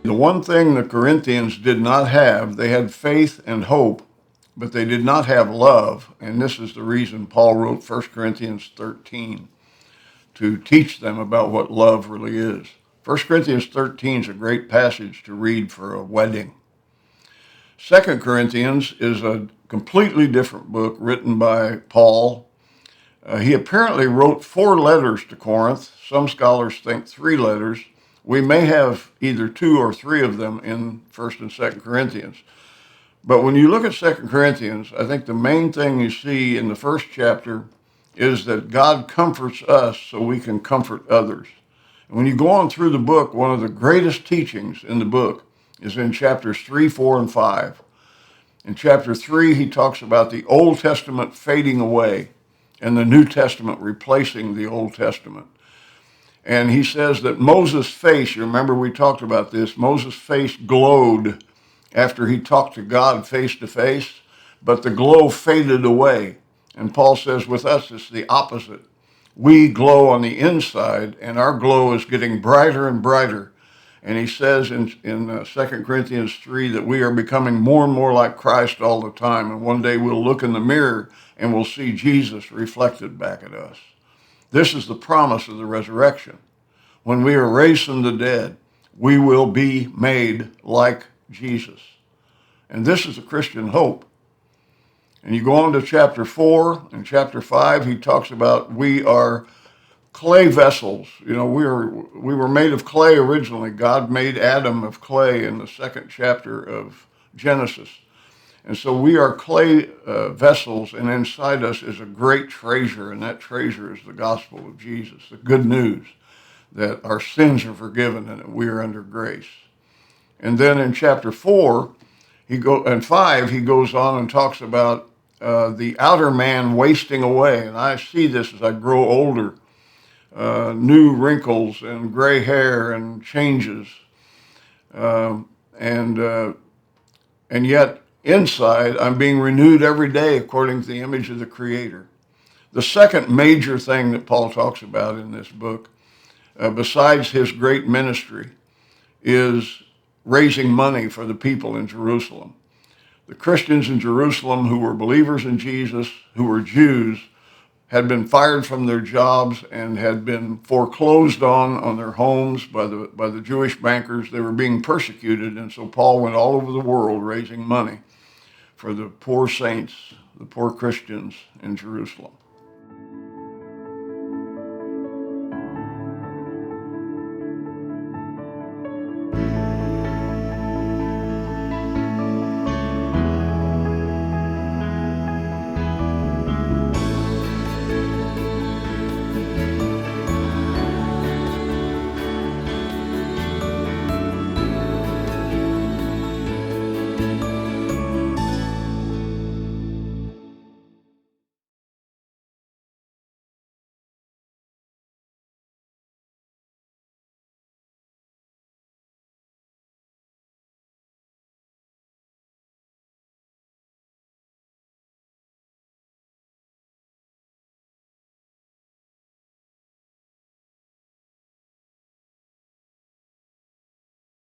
The one thing the Corinthians did not have, they had faith and hope, but they did not have love. And this is the reason Paul wrote 1 Corinthians 13 to teach them about what love really is. 1 Corinthians 13 is a great passage to read for a wedding. 2 Corinthians is a completely different book written by Paul. He apparently wrote 4 letters to Corinth. Some scholars think 3 letters. We may have either 2 or 3 of them in 1st and 2nd Corinthians. But when you look at 2 Corinthians, I think the main thing you see in the first chapter is that God comforts us so we can comfort others. And when you go on through the book, one of the greatest teachings in the book is in chapters 3, 4, and 5. In chapter 3, he talks about the Old Testament fading away and the New Testament replacing the Old Testament. And he says that Moses' face, you remember we talked about this, Moses' face glowed after he talked to God face to face, but the glow faded away. And Paul says with us, it's the opposite. We glow on the inside, and our glow is getting brighter and brighter. And he says in 2 Corinthians 3 that we are becoming more and more like Christ all the time. And one day we'll look in the mirror and we'll see Jesus reflected back at us. This is the promise of the resurrection. When we are raised from the dead, we will be made like Jesus. And this is the Christian hope. And you go on to chapter 4 and chapter 5, he talks about we are clay vessels. You know, we were made of clay originally. God made Adam of clay in the 2nd chapter of Genesis. And so we are clay vessels, and inside us is a great treasure, and that treasure is the gospel of Jesus, the good news that our sins are forgiven and that we are under grace. And then in chapter 4 and 5, he goes on and talks about the outer man wasting away. And I see this as I grow older, new wrinkles and gray hair and changes. And yet inside, I'm being renewed every day according to the image of the Creator. The second major thing that Paul talks about in this book, besides his great ministry, is raising money for the people in Jerusalem. The Christians in Jerusalem who were believers in Jesus, who were Jews, had been fired from their jobs and had been foreclosed on their homes by the Jewish bankers. They were being persecuted, and so Paul went all over the world raising money for the poor saints, the poor Christians in Jerusalem.